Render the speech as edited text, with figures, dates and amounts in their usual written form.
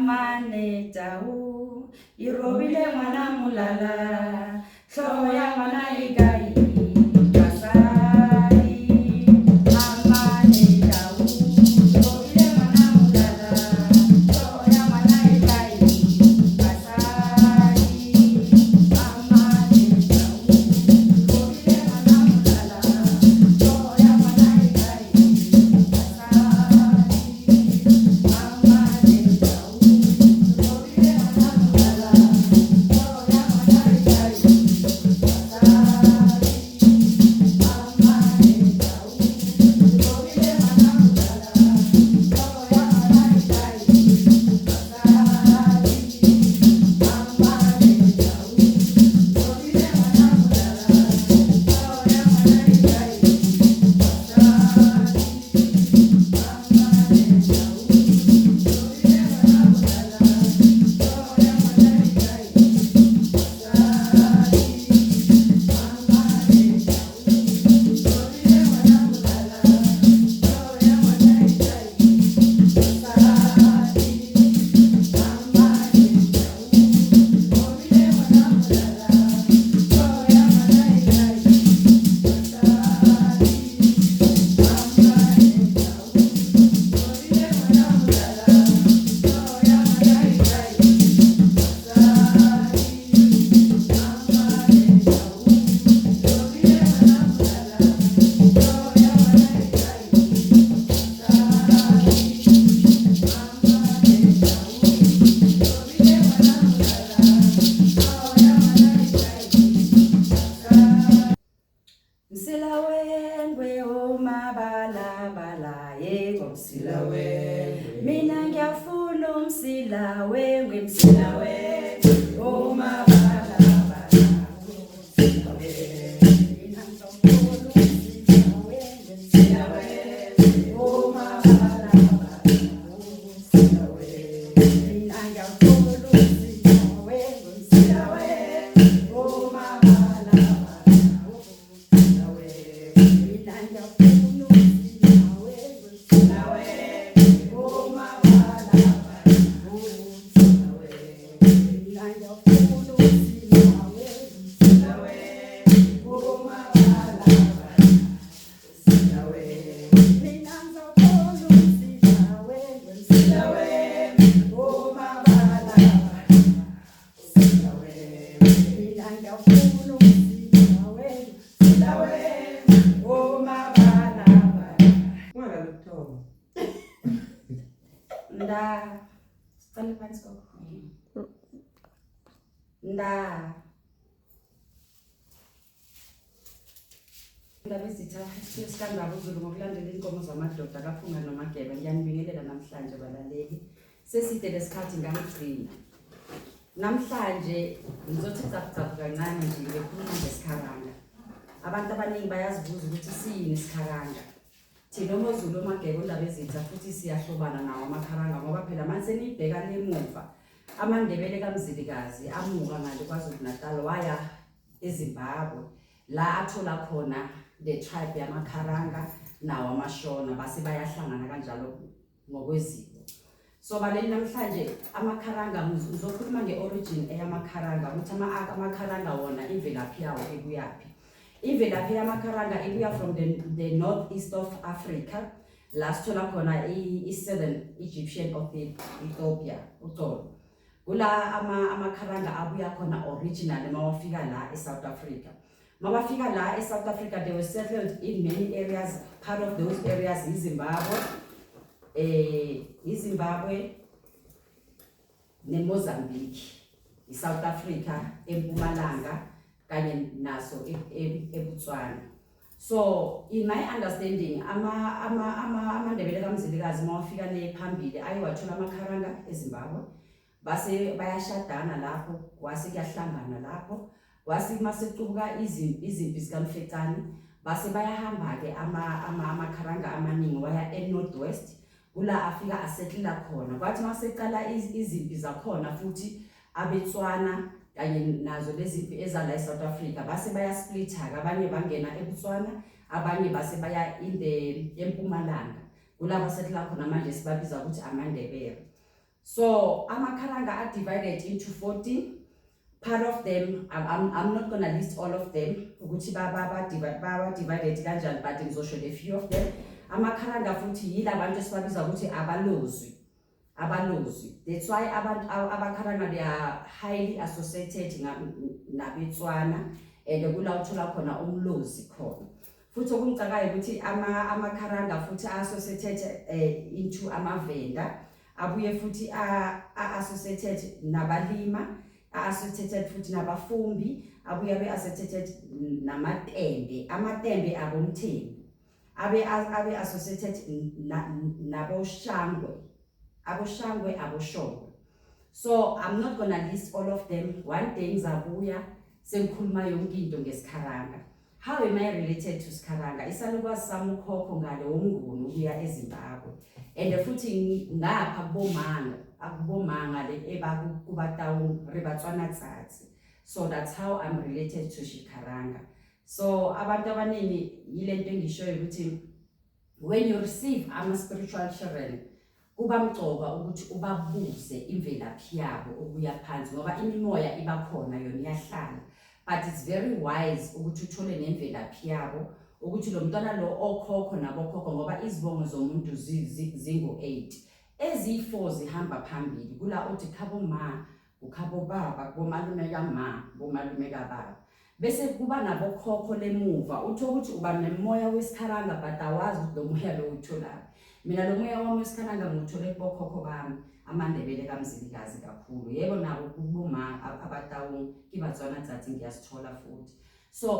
amane tau irobile mwana mulala hlogo ya ngwana e kae mina ngiyafuna umsila wengwe msila wengwe oma bala bala umsila wengwe mina ngiyafuna umsila wengwe msila wengwe oma bala bala umsila wengwe mina ngiyafuna umsila wengwe msila wengwe oma bala bala umsila wengwe mina ngiyafuna Ndabezitha sisikandaba uZulu ngokulandela inkomo zamadoda kaphunga nomageba ngiyanibingelela namhlanje balaleli seside lesikhathi ngangigcina namhlanje ngizothi zaphu kancane nje ngekhuluma ngesikharanga abantu abaningi bayazibuza ukuthi siyini isikharanga thina oMozulu omageba ndabezitha futhi siyahlobana nawo amakharanga ngoba phela manje senibheka lemuva amandebele kaMzilikazi amuka ngale kwaZulu Natal waya eZimbabwe la athola khona the tribe yamakharanga nawo amashona base bayahlangana kanjalo ngokweziko so baleli namhlanje amakharanga ngizokhuluma ngeorigin eyamakharanga ukuthi amakharanga wona imvelaphi yawo ekuyapi imvelaphi yamakharanga ibuya from the northeast of Africa la sithola khona i-southern Egyptian of Ethiopia uTolo kula amakharanga abuya khona originally mawafika la eSouth Africa mabafika la eSouth Africa they were settled in many areas part of those areas Zimbabwe neMozambique iSouth Africa eMpumalanga kanye naso eBotswana so in my understanding amandebele kaMzilikazi mawafika le phambili ayewathola amakharanga eZimbabwe base bayashadana lapho kwase kuyahlangana lapho wasi masequbuka izimpi zikaMfecane base bayahamba ke amakharanga amaningi waya eNorthwest kula afika asetlela khona kwathi maseqala izimpi zakhona futhi abeTswana kanye nazo lezimpi ezala eSouth Africa base bayasplitha abanye bangena eBotswana abanye base baya empumalanga kula basetlela khona manje sibabiza ukuthi amandebele So AmaKaranga are divided into 14. Part of them, I'm not gonna list all of them, ukuthi baba divided kanjani, but ngizosho a few of them. AmaKaranga futhi yilabantu esibabiza ukuthi abalozwi. That's why AbaKaranga they are highly associated nabeTswana, and kula uthola khona umlozi khona. Futhi okungicakayo ukuthi AmaKaranga futhi associated into amaVenda, abuye futhi associated nabalima, associated futhi nabafumbi, abuye abe associated namaTembe, amaTembe abomthembu, abe associated naboShangwe, aboShongwe. So I'm not gonna list all of them. One day ngizabuya sengikhuluma yonke into ngesiKharanga. How am I related to isiKharanga? Isalukazi sami ukhokho ngale womnguni ukuya eZimbabwe, and futhi ngapha kubomanga le kubatau ribatswana tsatsi. So that's how I'm related to isiKharanga. So abantu abaningi yile nto engishoyo ukuthi when you receive ama-spiritual children, kuba mgcoka ukuthi ubabuze imvelaphi yabo okuya phansi ngoba imimoya ibakhona yona iyahlala. But it's very wise ukuthi uthole nemvelaphi yabo ukuthi lo mntwana lo okhokho nabokhokho ngoba izibongo zomuntu zingu-8. Ezi4 zihamba phambili kula uthi khabo ma, ukhabo baba, bomalume kama, bomalume kababa. Bese kuba nabokhokho lemuva utho ukuthi uba nemoya wesiKharanga but awazi ukuthi lo moya lo uthola. Mina lo moya wami wesiKharanga ngithole kubokhokho bami amaNdebele kaMzilikazi kakhulu. Yebo nabo kuboma abatawu kibatswana tsatsi ngiyasithola futhi. So